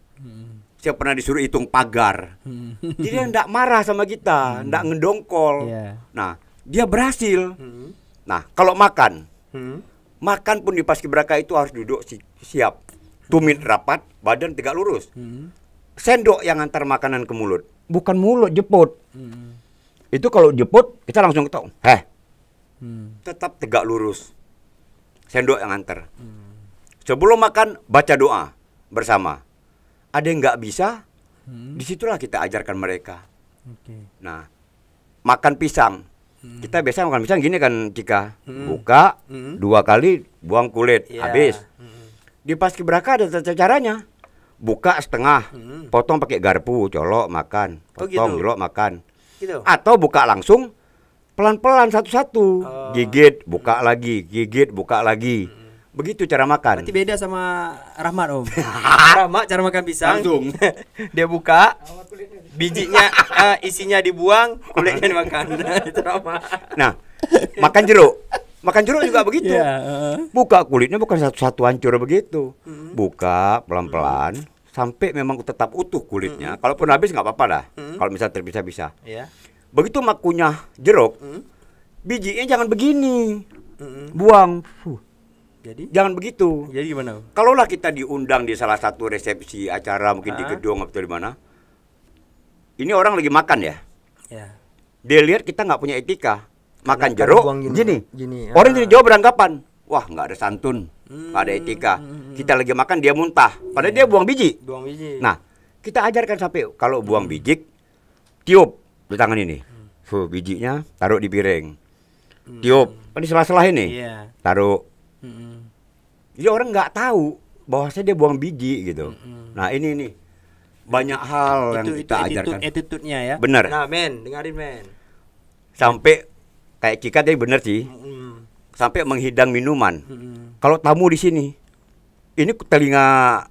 Speaker 1: Saya pernah disuruh hitung pagar. Jadi dia tidak marah sama kita, tidak ngedongkol. Nah, dia berhasil. Nah, kalau makan, makan pun di paskibraka itu harus duduk siap. Tumit rapat, badan tegak lurus. Sendok yang antar makanan ke mulut, bukan mulut jeput. Itu kalau jeput kita langsung ketok. Tetap tegak lurus. Sendok yang antar. Sebelum makan baca doa bersama. Ada yang nggak bisa, disitulah kita ajarkan mereka. Nah, makan pisang. Kita biasa makan pisang gini kan, Cika. Buka 2 kali, buang kulit, habis. Di paskibraka ada tata caranya. Buka setengah, potong pakai garpu, colok makan, potong, colok makan.
Speaker 2: Gitu.
Speaker 1: Atau buka langsung, pelan-pelan satu-satu, gigit, buka lagi, gigit, buka lagi. Begitu cara makan.
Speaker 2: Berarti beda sama Rahmat Om. Rahmat cara makan pisang.
Speaker 1: Langsung.
Speaker 2: Dia buka, bijinya isinya dibuang, kulitnya dimakan. Itu Rahmat.
Speaker 1: Nah, makan jeruk. Makan jeruk juga begitu. Buka kulitnya bukan satu-satu hancur begitu. Buka pelan-pelan sampai memang tetap utuh kulitnya. Kalaupun habis nggak apa-apa lah. Kalau misalnya terpisah-pisah. Begitu makunya jeruk, bijinya jangan begini. Buang.
Speaker 2: Jadi
Speaker 1: Jangan begitu.
Speaker 2: Jadi gimana?
Speaker 1: Kalaulah kita diundang di salah satu resepsi acara mungkin di gedung atau di mana. Ini orang lagi makan ya. Dia lihat kita nggak punya etika. Makan jeruk gini. Orang dari Jawa beranggapan, wah nggak ada santun, nggak ada etika. Kita lagi makan dia muntah, padahal dia buang biji. Nah, kita ajarkan sampai kalau buang biji, tiup di tangan ini, bijinya taruh di piring, tiup, kan di sela-sela ini, taruh. Jadi orang nggak tahu bahwasanya dia buang biji gitu. Nah ini banyak hal yang kita ajarkan.
Speaker 2: Attitude-nya ya.
Speaker 1: Benar.
Speaker 2: Nah men, dengarin men.
Speaker 1: Sampai kayak Cika tadi bener sih. Sampai menghidang minuman. Kalau tamu di sini, ini telinga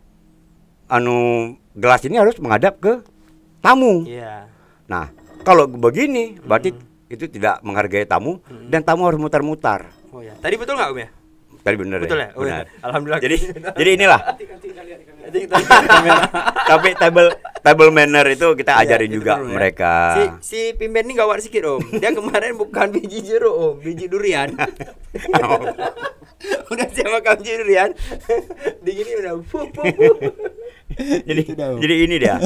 Speaker 1: gelas ini harus menghadap ke tamu. Nah, kalau begini berarti itu tidak menghargai tamu dan tamu harus mutar-mutar.
Speaker 2: Tadi betul nggak Om ya?
Speaker 1: Tadi bener.
Speaker 2: Betul ya?
Speaker 1: Benar.
Speaker 2: Alhamdulillah.
Speaker 1: Jadi inilah. Tapi table manner itu kita ajarin juga mereka.
Speaker 2: Si Pimben ini gawat sedikit Om. Dia kemarin bukan biji jeruk Om, biji durian. Udah saya makan biji durian. Digini udah.
Speaker 1: Jadi ini dia.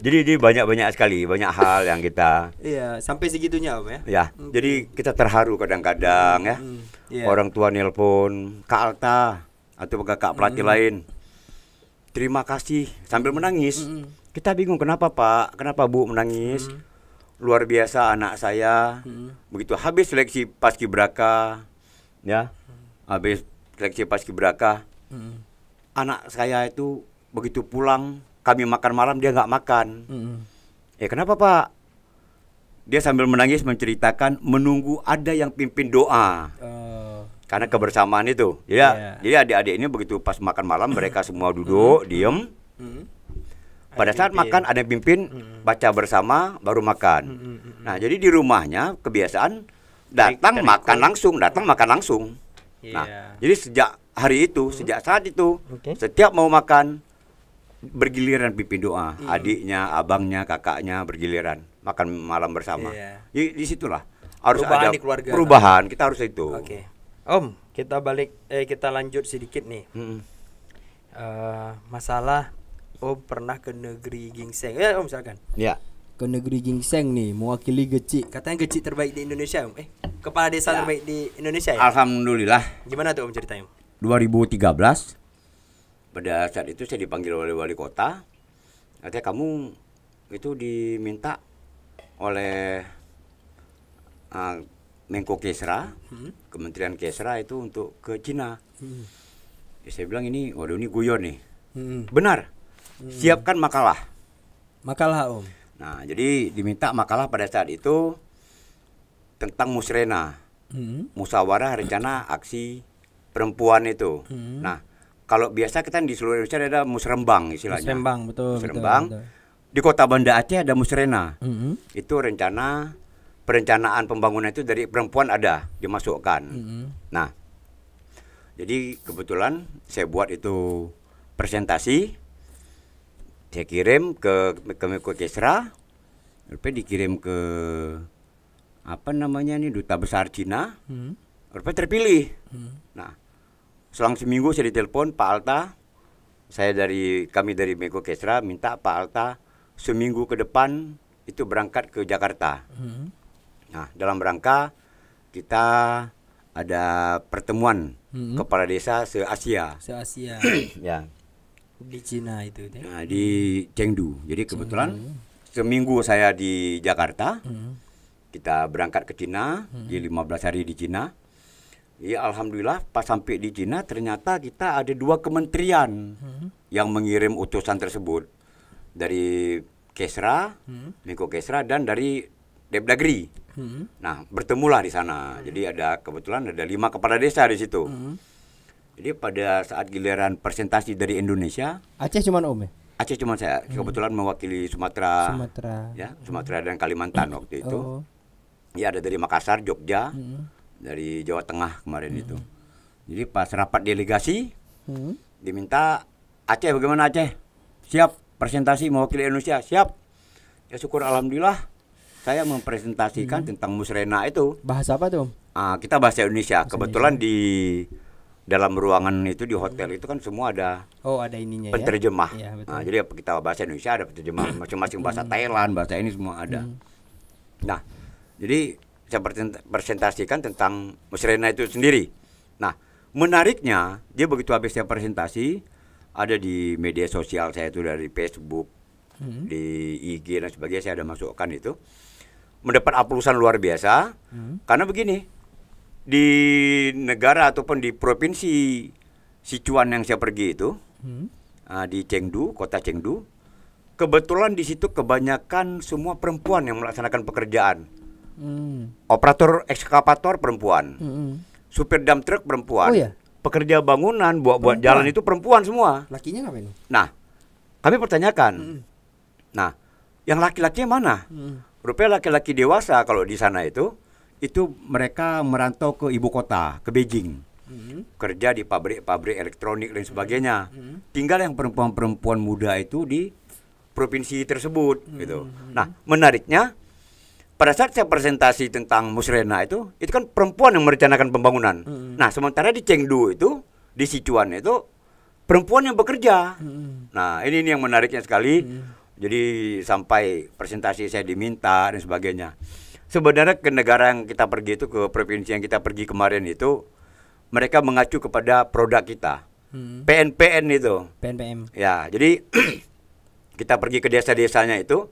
Speaker 1: Jadi banyak sekali banyak hal yang kita.
Speaker 2: Sampai segitunya Om ya.
Speaker 1: Ya, jadi kita terharu kadang-kadang ya. Orang tua nelpon Kak Alta atau Kak pelatih lain. Terima kasih sambil menangis. Kita bingung kenapa Pak, kenapa Bu menangis? Luar biasa anak saya. Begitu habis seleksi paskibraka, ya, habis seleksi paskibraka, anak saya itu begitu pulang kami makan malam dia nggak makan. Kenapa Pak? Dia sambil menangis menceritakan menunggu ada yang pimpin doa. Karena kebersamaan itu, jadi adik-adik ini begitu pas makan malam mereka semua duduk, diem. Pada saat makan ada yang pimpin, baca bersama, baru makan. Nah, jadi di rumahnya kebiasaan datang makan langsung, Nah, jadi sejak hari itu, sejak saat itu, setiap mau makan bergiliran pimpin doa, adiknya, abangnya, kakaknya bergiliran makan malam bersama. Di situlah harus
Speaker 2: perubahan
Speaker 1: ada
Speaker 2: di keluarga.
Speaker 1: Perubahan, kita harus itu.
Speaker 2: Oke. Om, kita lanjut sedikit nih. Masalah Om pernah ke negeri gingseng. Ya, Om silakan.
Speaker 1: Ya.
Speaker 2: Ke negeri gingseng nih, mewakili Gecik. Katanya Gecik terbaik di Indonesia, Om. Kepala desa terbaik di Indonesia ya?
Speaker 1: Alhamdulillah.
Speaker 2: Gimana tuh Om ceritanya?
Speaker 1: 2013 pada saat itu saya dipanggil oleh wali kota. Katanya kamu itu diminta oleh Menko Kesra, Kementerian Kesra itu untuk ke Cina. Ya, saya bilang ini, waduh ini guyon nih. Benar. Siapkan makalah.
Speaker 2: Makalah Om.
Speaker 1: Nah, jadi diminta makalah pada saat itu tentang musrena, musyawarah rencana aksi perempuan itu. Nah, kalau biasa kita di seluruh Indonesia ada musrembang istilahnya.
Speaker 2: Musrembang, betul.
Speaker 1: Musrembang. Betul. Di Kota Banda Aceh ada musrena. Itu perencanaan pembangunan itu dari perempuan ada dimasukkan. Nah, jadi kebetulan saya buat itu presentasi, saya kirim ke Menko Kesra, rupanya dikirim ke Duta Besar Cina, rupanya terpilih. Nah, selang seminggu saya ditelepon Pak Alta, kami dari Menko Kesra minta Pak Alta seminggu ke depan itu berangkat ke Jakarta. Nah, dalam rangka kita ada pertemuan kepala desa se-Asia.
Speaker 2: Se-Asia.
Speaker 1: Ya.
Speaker 2: Di Cina itu.
Speaker 1: Nah, di Chengdu. Jadi kebetulan seminggu saya di Jakarta. Kita berangkat ke Cina, di 15 hari di Cina. Ya, alhamdulillah pas sampai di Cina ternyata kita ada 2 kementerian yang mengirim utusan tersebut. Dari Kesra, Menko Kesra dan dari Depdagri. Nah, bertemulah di sana. Jadi kebetulan ada 5 kepala desa di situ. Jadi pada saat giliran presentasi dari Indonesia,
Speaker 2: Aceh cuma Om ya?
Speaker 1: Aceh cuma saya, kebetulan mewakili Sumatera. Ya, Sumatera dan Kalimantan waktu itu. Ya, ada dari Makassar, Jogja, dari Jawa Tengah kemarin itu. Jadi pas rapat delegasi, diminta Aceh, bagaimana Aceh? Siap presentasi mewakili Indonesia, siap. Ya syukur alhamdulillah saya mempresentasikan tentang musrena itu.
Speaker 2: Bahasa apa tuh?
Speaker 1: Kita bahasa Indonesia. Kebetulan di dalam ruangan itu di hotel itu kan semua ada
Speaker 2: ada ininya
Speaker 1: penterjemah.
Speaker 2: Ya,
Speaker 1: Jadi kita bahasa Indonesia ada penterjemah masing-masing bahasa Thailand, bahasa ini semua ada. Nah, jadi saya presentasikan tentang musrena itu sendiri. Nah, menariknya dia begitu habis saya presentasi ada di media sosial saya itu dari Facebook, di IG dan sebagainya saya ada masukkan itu. Mendapat aplausan luar biasa karena begini. Di negara ataupun di provinsi Sichuan yang saya pergi itu, di Chengdu, kota Chengdu, kebetulan di situ kebanyakan semua perempuan yang melaksanakan pekerjaan. Operator ekskavator perempuan, supir dump truck perempuan, pekerja bangunan, buat jalan itu perempuan semua.
Speaker 2: Lakinya ngapain?
Speaker 1: Nah, kami pertanyakan, nah, yang laki-lakinya mana? Rupanya laki-laki dewasa kalau di sana itu mereka merantau ke ibu kota, ke Beijing, kerja di pabrik-pabrik elektronik dan sebagainya. Tinggal yang perempuan-perempuan muda itu di provinsi tersebut, gitu. Nah, menariknya pada saat saya presentasi tentang musrena itu kan perempuan yang merencanakan pembangunan. Nah, sementara di Chengdu itu, di Sichuan itu perempuan yang bekerja. Nah, ini yang menariknya sekali. Jadi sampai presentasi saya diminta dan sebagainya. Sebenarnya ke negara yang kita pergi itu, ke provinsi yang kita pergi kemarin itu, mereka mengacu kepada produk kita, PNPN itu.
Speaker 2: PNPM.
Speaker 1: Ya, jadi kita pergi ke desa-desanya itu,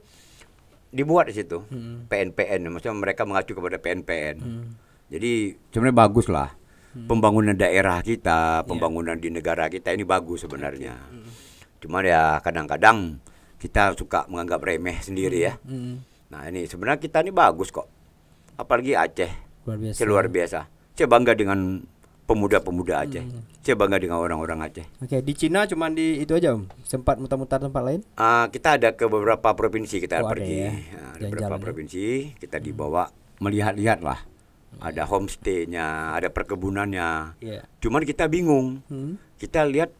Speaker 1: dibuat di situ PNPN. Maksudnya mereka mengacu kepada PNPN. Jadi sebenarnya bagus lah. Pembangunan daerah kita, pembangunan di negara kita ini bagus sebenarnya. Cuma ya kadang-kadang kita suka menganggap remeh sendiri ya. Nah ini sebenarnya kita ini bagus kok. Apalagi Aceh, luar biasa. Saya bangga dengan pemuda-pemuda Aceh. Saya bangga dengan orang-orang Aceh.
Speaker 2: Oke, di Cina cuman di itu aja Om. Sempat mutar-mutar tempat lain?
Speaker 1: Kita ada ke beberapa provinsi kita
Speaker 2: Oh, ada
Speaker 1: pergi.
Speaker 2: ya.
Speaker 1: Ada beberapa
Speaker 2: Jalan-jalan ya.
Speaker 1: provinsi kita dibawa melihat-lihat lah. Ada homestay-nya, ada perkebunannya.
Speaker 2: Iya.
Speaker 1: Cuman kita bingung. Kita lihat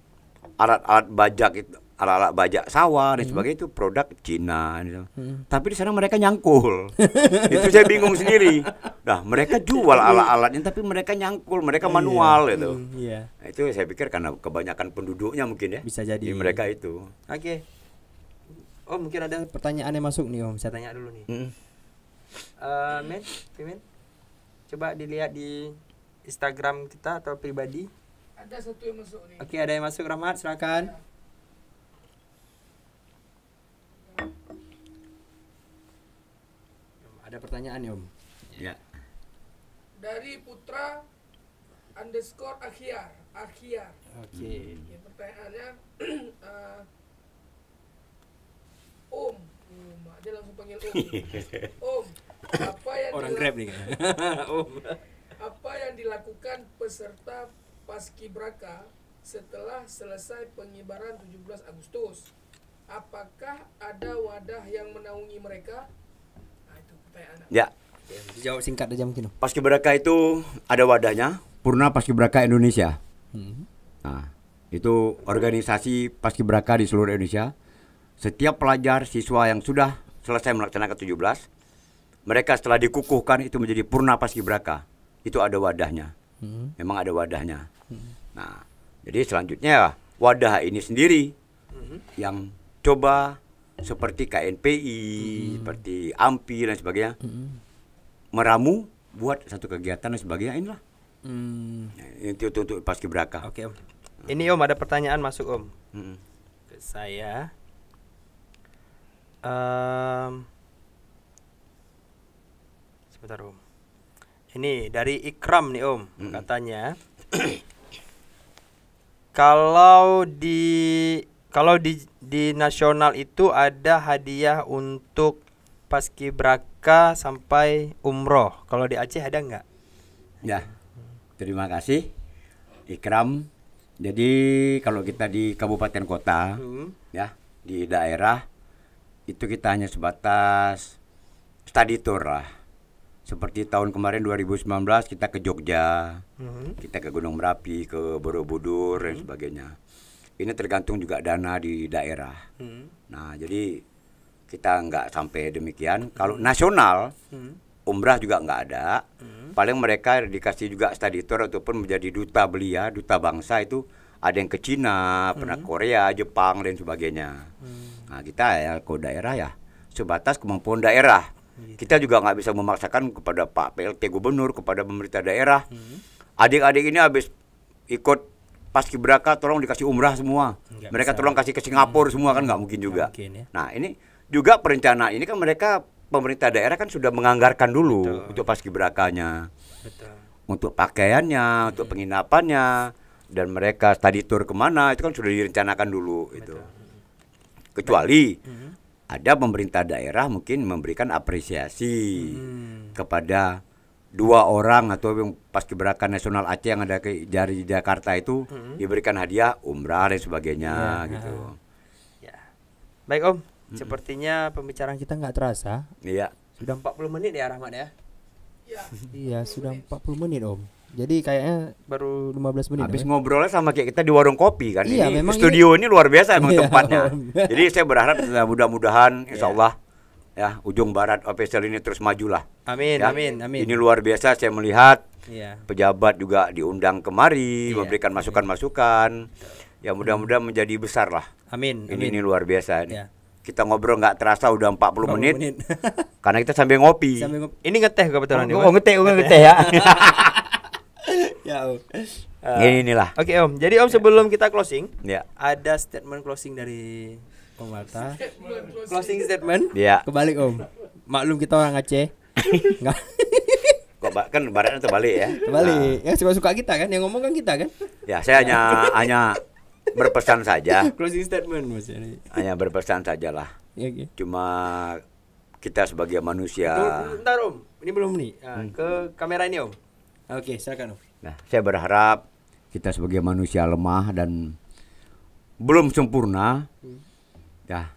Speaker 1: alat-alat bajak itu, alat-alat bajak sawah dan sebagainya itu produk Cina gitu. Tapi di sana mereka nyangkul. Itu saya bingung sendiri. Nah, mereka jual alat-alatnya tapi mereka nyangkul, mereka manual gitu.
Speaker 2: Iya.
Speaker 1: Nah, itu saya pikir karena kebanyakan penduduknya mungkin ya.
Speaker 2: Bisa jadi.
Speaker 1: Mereka itu.
Speaker 2: Oke. Oh, mungkin ada pertanyaan yang masuk nih Om. Saya tanya dulu nih. Men. Coba dilihat di Instagram kita atau pribadi.
Speaker 3: Ada satu yang masuk nih.
Speaker 2: Oke, ada yang masuk, Rahmat, silakan. Ada pertanyaan nih Om.
Speaker 1: Ya.
Speaker 3: Dari Putra underscore Akhiar.
Speaker 2: Oke.
Speaker 3: Ya, pertanyaannya Om. Dia langsung panggil Om. Om, apa yang
Speaker 2: Orang Grab nih kayaknya. Om.
Speaker 3: apa yang dilakukan peserta Paskibraka setelah selesai pengibaran 17 Agustus? Apakah ada wadah yang menaungi mereka? Nah, itu pertanyaan.
Speaker 1: Ya.
Speaker 2: Dijawab singkat aja mungkin Om.
Speaker 1: Paskibraka itu ada wadahnya, Purna Paskibraka Indonesia. Nah, itu organisasi Paskibraka di seluruh Indonesia. Setiap pelajar siswa yang sudah selesai melaksanakan 17, mereka setelah dikukuhkan itu menjadi Purna Paskibraka. Itu ada wadahnya. Memang ada wadahnya. Nah, jadi selanjutnya wadah ini sendiri yang coba seperti KNPI, seperti AMPI dan sebagainya, meramu buat satu kegiatan dan sebagainya inilah. Itu untuk Paskibraka.
Speaker 2: Oke Om. Ini Om ada pertanyaan masuk Om. Ke saya. Sebentar Om. Ini dari Ikram nih Om, katanya kalau di nasional itu ada hadiah untuk Paskibraka sampai umroh. Kalau di Aceh ada nggak?
Speaker 1: Ya, terima kasih Ikram. Jadi kalau kita di kabupaten kota, ya di daerah itu kita hanya sebatas study tour lah. Seperti tahun kemarin 2019 kita ke Jogja, kita ke Gunung Merapi, ke Borobudur dan sebagainya. Ini tergantung juga dana di daerah. Nah, jadi kita nggak sampai demikian. Kalau nasional, umrah juga nggak ada. Paling mereka dikasih juga study tour ataupun menjadi duta belia, duta bangsa itu ada yang ke Cina, pernah Korea, Jepang dan sebagainya. Nah, kita ya ke daerah ya sebatas kemampuan daerah. Kita juga nggak bisa memaksakan kepada Pak PLT Gubernur, kepada pemerintah daerah. Adik-adik ini habis ikut Paskibraka tolong dikasih umrah semua.
Speaker 2: Nggak
Speaker 1: Mereka
Speaker 2: bisa.
Speaker 1: tolong kasih ke Singapura semua kan nggak mungkin juga.
Speaker 2: Nggak mungkin, ya.
Speaker 1: Nah, ini juga perencanaan ini kan mereka pemerintah daerah kan sudah menganggarkan dulu untuk Paskibrakanya.
Speaker 2: Betul.
Speaker 1: Untuk pakaiannya, untuk penginapannya, dan mereka study tour kemana itu kan sudah direncanakan dulu itu. Kecuali ada pemerintah daerah mungkin memberikan apresiasi kepada 2 orang atau yang Paskibraka Nasional Aceh yang ada dari Jakarta itu diberikan hadiah umrah dan sebagainya gitu.
Speaker 2: Ya. Baik Om, sepertinya pembicaraan kita nggak terasa.
Speaker 1: Iya.
Speaker 2: Sudah 40 menit ya Rahmat ya?
Speaker 3: Ya,
Speaker 2: Iya, sudah 40 menit Om. Jadi kayaknya baru 15 menit.
Speaker 1: Habis
Speaker 2: Om, ya?
Speaker 1: ngobrolnya sama kayak kita di warung kopi kan.
Speaker 2: Iya,
Speaker 1: Ini
Speaker 2: memang
Speaker 1: studio ini luar biasa emang
Speaker 2: Iya,
Speaker 1: tempatnya.
Speaker 2: Om.
Speaker 1: Jadi saya berharap mudah-mudahan insya Allah ya Ujung Barat official ini terus majulah.
Speaker 2: Amin,
Speaker 1: Ya.
Speaker 2: amin, amin.
Speaker 1: Ini luar biasa saya melihat
Speaker 2: Iya.
Speaker 1: pejabat juga diundang kemari
Speaker 2: Iya,
Speaker 1: memberikan masukan-masukan. Ya mudah-mudahan menjadi besar lah.
Speaker 2: Amin,
Speaker 1: Ini luar biasa ini.
Speaker 2: Ya.
Speaker 1: Kita ngobrol nggak terasa udah 40 menit.
Speaker 2: menit.
Speaker 1: Karena kita sambil ngopi.
Speaker 2: Ini ngeteh kebetulan nih.
Speaker 1: Oh, ngeteh ya.
Speaker 2: Ya Om.
Speaker 1: Inilah.
Speaker 2: Oke Om, jadi Om sebelum kita closing,
Speaker 1: Ya.
Speaker 2: ada statement closing dari Om Marta. Closing statement.
Speaker 1: Ya.
Speaker 2: Kebalik Om. Maklum kita orang Aceh. Enggak.
Speaker 1: Kok kan baratnya terbalik ya.
Speaker 2: Kebalik. Yang suka-suka kita kan, yang ngomong kan kita kan.
Speaker 1: Ya, saya hanya berpesan saja.
Speaker 2: Closing statement maksudnya.
Speaker 1: Hanya berpesan sajalah.
Speaker 2: Ya, oke.
Speaker 1: Cuma kita sebagai manusia
Speaker 2: Bentar Om, ini belum nih. Ke kamera ini Om. Oke, silakan Om.
Speaker 1: Nah, saya berharap kita sebagai manusia lemah dan belum sempurna, ya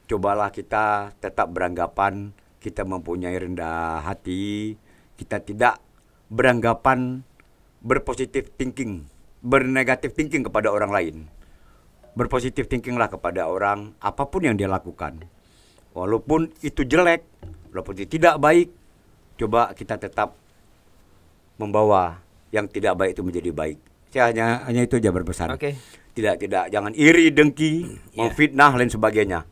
Speaker 1: cobalah kita tetap beranggapan kita mempunyai rendah hati, kita tidak beranggapan berpositif thinking, bernegatif thinking kepada orang lain. Berpositif thinkinglah kepada orang apapun yang dia lakukan. Walaupun itu jelek, walaupun itu tidak baik, coba kita tetap membawa yang tidak baik itu menjadi baik. Saya hanya itu aja berpesan.
Speaker 2: Oke.
Speaker 1: Tidak, jangan iri, dengki, memfitnah lain sebagainya.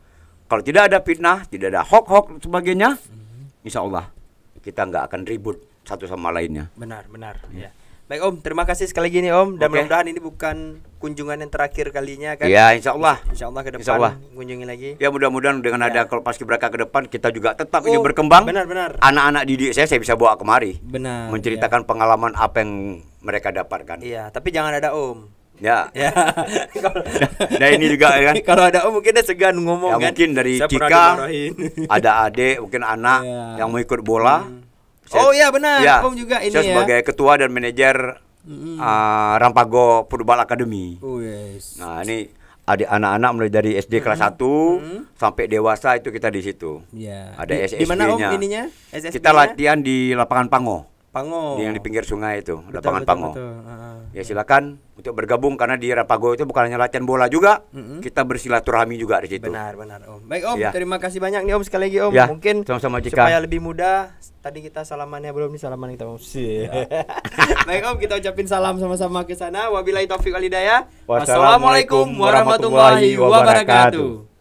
Speaker 1: Kalau tidak ada fitnah, tidak ada hoax sebagainya, insya Allah kita nggak akan ribut satu sama lainnya.
Speaker 2: Benar. Ya. Baik Om, terima kasih sekali lagi nih Om. Dan
Speaker 1: Oke.
Speaker 2: mudah-mudahan ini bukan kunjungan yang terakhir kalinya kan.
Speaker 1: Ya, insya Allah.
Speaker 2: Insya Allah ke depan
Speaker 1: Insya Allah.
Speaker 2: kunjungi lagi.
Speaker 1: Ya mudah-mudahan dengan ada kalau Paskibraka ke depan kita juga tetap ini
Speaker 2: Oh,
Speaker 1: berkembang.
Speaker 2: benar.
Speaker 1: Anak-anak didik saya bisa bawa kemari.
Speaker 2: Benar.
Speaker 1: Menceritakan pengalaman apa yang mereka dapatkan.
Speaker 2: Iya, tapi jangan ada Om.
Speaker 1: Ya.
Speaker 2: Ya. Kalau-
Speaker 1: Nah ini juga kan.
Speaker 2: Kalau ada Om mungkin dia segan ngomong
Speaker 1: Ya,
Speaker 2: kan.
Speaker 1: mungkin dari
Speaker 2: Saya pernah
Speaker 1: Cika
Speaker 2: dimarahin.
Speaker 1: ada adik, mungkin anak
Speaker 2: Iya.
Speaker 1: yang mau ikut bola.
Speaker 2: Oh iya benar,
Speaker 1: Ya,
Speaker 2: Om juga ini
Speaker 1: saya
Speaker 2: ya.
Speaker 1: sebagai ketua dan manajer Rampago Football Academy.
Speaker 2: Oh yes.
Speaker 1: Nah ini adik anak-anak mulai dari SD kelas 1 sampai dewasa itu kita di situ.
Speaker 2: Ya.
Speaker 1: Ada
Speaker 2: Di mana Om
Speaker 1: SSB-nya.
Speaker 2: ininya? SSB-nya?
Speaker 1: Kita latihan di lapangan Pango,
Speaker 2: Pango.
Speaker 1: yang di pinggir sungai itu,
Speaker 2: Betul,
Speaker 1: lapangan
Speaker 2: betul,
Speaker 1: Pango.
Speaker 2: betul.
Speaker 1: Ya silakan untuk bergabung karena di Rampago itu bukan hanya latihan bola juga, kita bersilaturahmi juga di situ.
Speaker 2: Benar Om. Baik Om,
Speaker 1: Ya.
Speaker 2: terima kasih banyak nih Om sekali lagi Om.
Speaker 1: Ya,
Speaker 2: Mungkin
Speaker 1: sama-sama, Cika.
Speaker 2: supaya lebih mudah. Tadi kita salamannya belum nih, salaman kita Om. Baik Om, kita ucapin salam sama-sama ke sana. Wabillahi taufiq wal hidayah.
Speaker 1: Wassalamualaikum
Speaker 2: Wassalamualaikum warahmatullahi wabarakatuh.